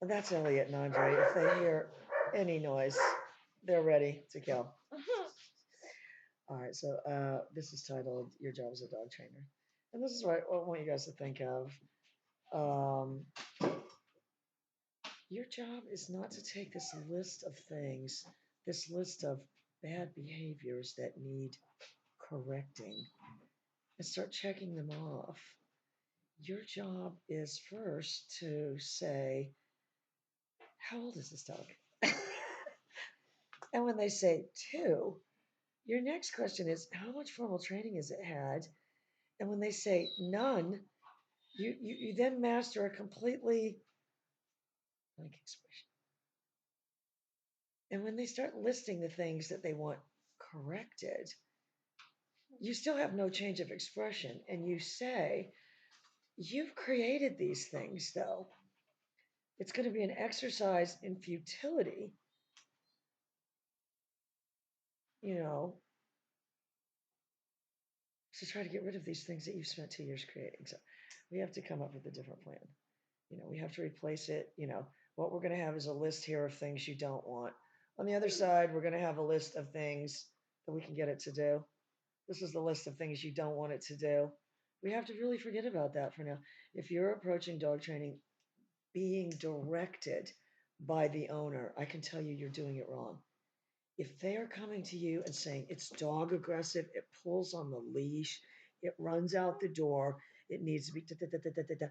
That's Elliot and Andre. If they hear any noise, they're ready to kill. All right, so this is titled "Your Job as a Dog Trainer," and this is what I want you guys to think of. Um, your job is not to take this list of things, this list of bad behaviors that need correcting, and start checking them off. Your job is first to say, "How old is this dog?" And when they say two, your next question is, "How much formal training has it had?" And when they say none, you then master a completely blank expression. And when they start listing the things that they want corrected, you still have no change of expression. And you say, "You've created these things, though. It's going to be an exercise in futility, you know, to try to get rid of these things that you've spent 2 years creating." So we have to come up with a different plan. We have to replace it. What we're going to have is a list here of things you don't want. On the other side, we're going to have a list of things that we can get it to do. This is the list of things you don't want it to do. We have to really forget about that for now. If you're approaching dog training being directed by the owner, I can tell you you're doing it wrong. If they are coming to you and saying it's dog aggressive, it pulls on the leash, it runs out the door, it needs to be da, da, da, da, da, da, da,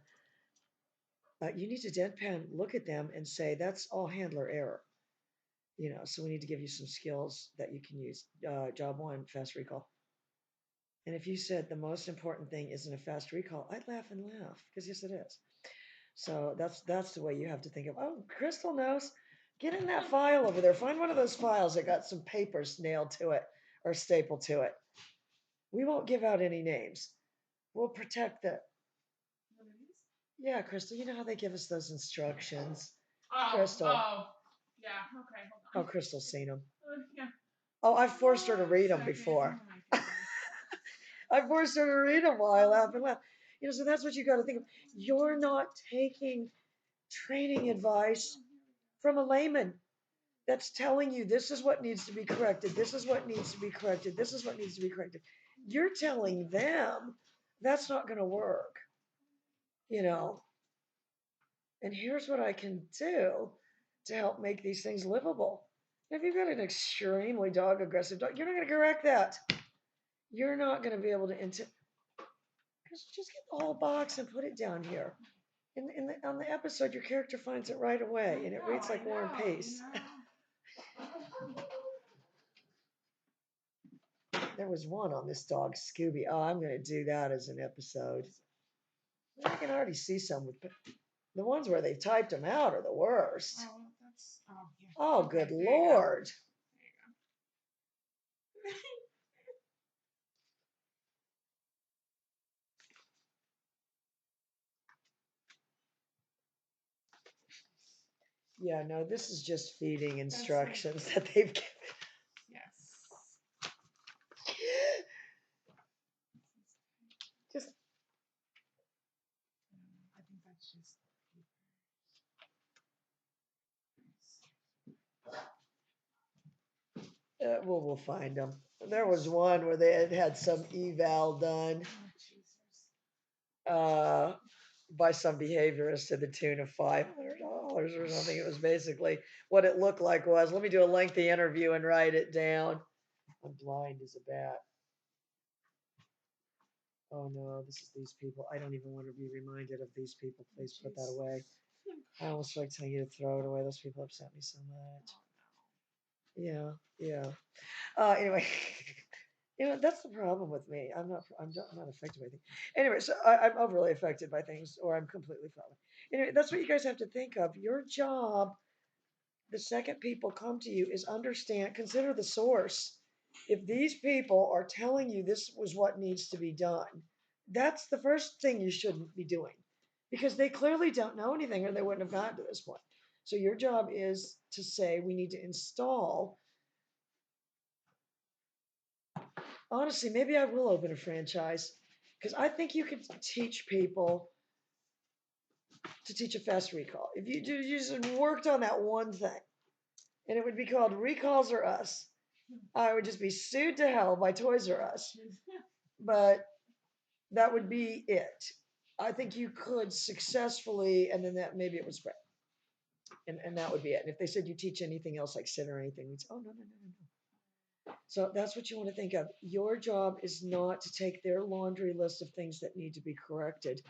you need to deadpan look at them and say that's all handler error. So we need to give you some skills that you can use. Job one, fast recall. And if you said the most important thing isn't a fast recall, I'd laugh and laugh because yes, it is. So that's the way you have to think of. Oh, Crystal knows. Get in that file over there. Find one of those files that got some papers nailed to it or stapled to it. We won't give out any names. We'll protect the. Yeah, Crystal. You know how they give us those instructions. Crystal. Yeah. Okay, hold Oh, on. Crystal's seen them. Yeah. Oh, I've forced her to read them before. I forced her to read them while I laugh and laugh. So that's what you got to think of. You're not taking training advice from a layman that's telling you this is what needs to be corrected, this is what needs to be corrected, this is what needs to be corrected. You're telling them that's not going to work, you know. And here's what I can do to help make these things livable. If you've got an extremely dog aggressive dog, you're not going to correct that. You're not going to be able to just get the whole box and put it down here. On the episode, your character finds it right away, and it reads like War and Peace. There was one on this dog, Scooby. Oh, I'm going to do that as an episode. I can already see some with the ones where they typed them out are the worst. Yeah. Oh, Okay, good Lord. Yeah, no, this is just feeding instructions that they've given. Yes. Just I think that's just. we'll find them. There was one where they had some eval done Oh, Jesus. uh, by some behaviorist to the tune of $500 or something. It was basically what it looked like was, let me do a lengthy interview and write it down. I'm blind as a bat. Oh no, this is these people. I don't even want to be reminded of these people. Please put that away. I almost like telling you to throw it away. Those people upset me so much. Yeah, yeah. Anyway, that's the problem with me. I'm not affected by things. Anyway, so I'm overly affected by things, or I'm completely falling. Anyway, that's what you guys have to think of. Your job, the second people come to you, is consider the source. If these people are telling you this was what needs to be done, that's the first thing you shouldn't be doing, because they clearly don't know anything, or they wouldn't have gotten to this point. So your job is to say we need to install. Honestly, maybe I will open a franchise because I think you can teach people to teach a fast recall. If you just worked on that one thing, and it would be called Recalls or Us, I would just be sued to hell by Toys R Us. But that would be it. I think you could successfully, and then that maybe it would spread, and that would be it. And if they said you teach anything else like sit or anything, we'd say, oh no no no no no. So that's what you want to think of. Your job is not to take their laundry list of things that need to be corrected.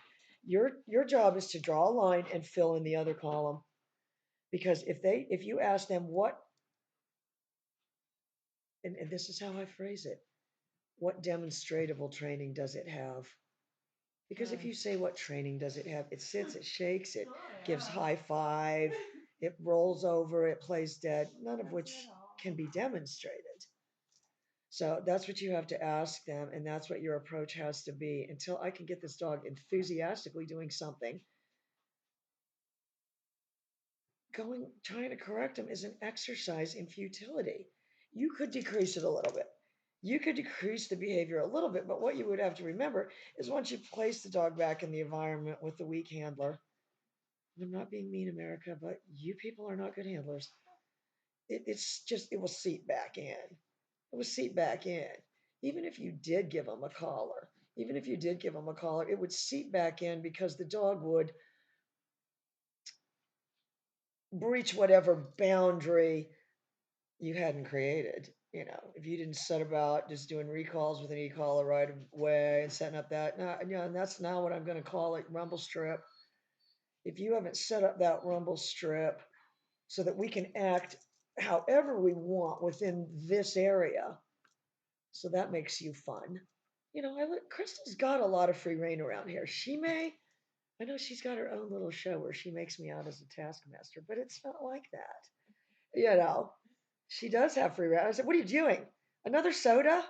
Your job is to draw a line and fill in the other column. Because if you ask them what, and this is how I phrase it, what demonstratable training does it have? Because if you say what training does it have, it sits, it shakes, it gives high five, it rolls over, it plays dead, none of which can be demonstrated. So that's what you have to ask them, and that's what your approach has to be. Until I can get this dog enthusiastically doing something, trying to correct him is an exercise in futility. You could decrease it a little bit. You could decrease the behavior a little bit, but what you would have to remember is once you place the dog back in the environment with the weak handler, and I'm not being mean, America, but you people are not good handlers. It will seep back in. It will seep back in. Even if you did give them a collar, it would seep back in because the dog would breach whatever boundary you hadn't created. You know, if you didn't set about just doing recalls with an e-collar right away and setting up that, no, and that's now what I'm going to call it, rumble strip. If you haven't set up that rumble strip so that we can act however we want within this area, so that makes you fun. You know, Crystal's got a lot of free reign around here. I know she's got her own little show where she makes me out as a taskmaster, but it's not like that. You know, she does have free reign. I said, what are you doing? Another soda?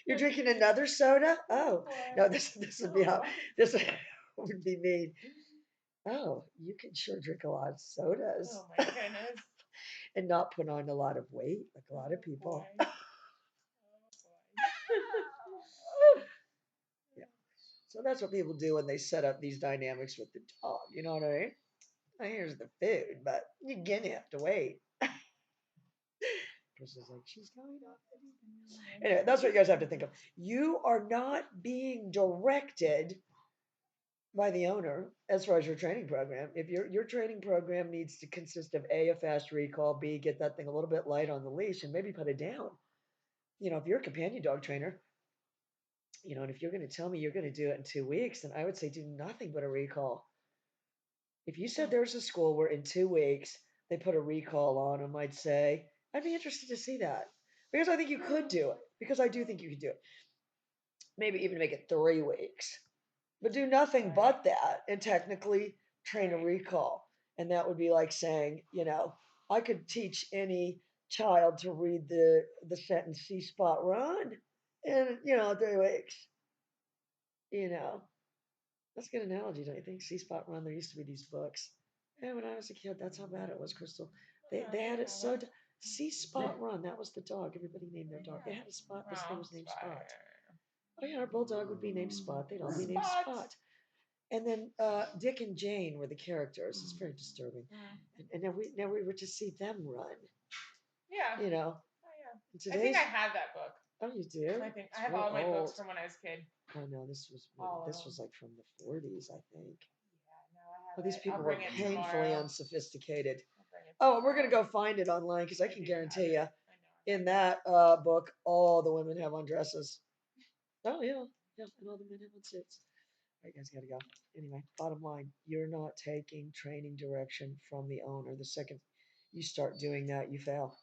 You're drinking another soda? Oh, no, this would be how, this would be mean. Oh, you can sure drink a lot of sodas. Oh my goodness. And not put on a lot of weight like a lot of people. Boy. Yeah. So that's what people do when they set up these dynamics with the dog. You know what I mean? Oh, here's the food, but you're gonna have to wait. Crystal's like, she's going off. Anyway, that's what you guys have to think of. You are not being directed by the owner as far as your training program. If your training program needs to consist of A, a fast recall, B, get that thing a little bit light on the leash and maybe put it down. You know, if you're a companion dog trainer, you know, and if you're going to tell me you're going to do it in 2 weeks, then I would say do nothing but a recall. If you said there's a school where in 2 weeks they put a recall on them, I'd say I'd be interested to see that because I think you could do it. Because I do think you could do it. Maybe even make it 3 weeks, but do nothing but that and technically train a recall. And that would be like saying, you know, I could teach any child to read the sentence "see spot run" in 3 weeks. You know, that's a good analogy, don't you think? See spot run. There used to be these books. And when I was a kid, that's how bad it was, Crystal. They had it so. See spot run. That was the dog. Everybody named their dog. They had a spot. This thing was named Spot. Oh yeah, our bulldog would be named Spot. They'd all be named Spot. And then Dick and Jane were the characters. It's very disturbing. And now we were to see them run. Yeah. You know. Oh yeah. I think I have that book. Oh, you do? I think I have all my books from when I was a kid. Oh no, this was like from the 40s, I think. Yeah, no, I have. Oh, these it. people were painfully tomorrow. unsophisticated. Oh, we're gonna go find it online because I can guarantee you, I know. in that book, all the women have on dresses. Oh yeah, yeah, and all the men have on suits. All right, guys, gotta go. Anyway, bottom line, you're not taking training direction from the owner. The second you start doing that, you fail.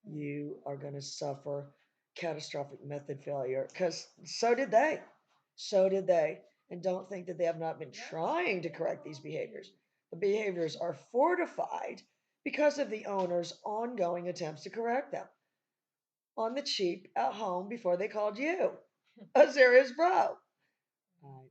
You are going to suffer catastrophic method failure because so did they. So did they. And don't think that they have not been trying to correct these behaviors. The behaviors are fortified because of the owner's ongoing attempts to correct them on the cheap at home before they called you a serious bro. All right.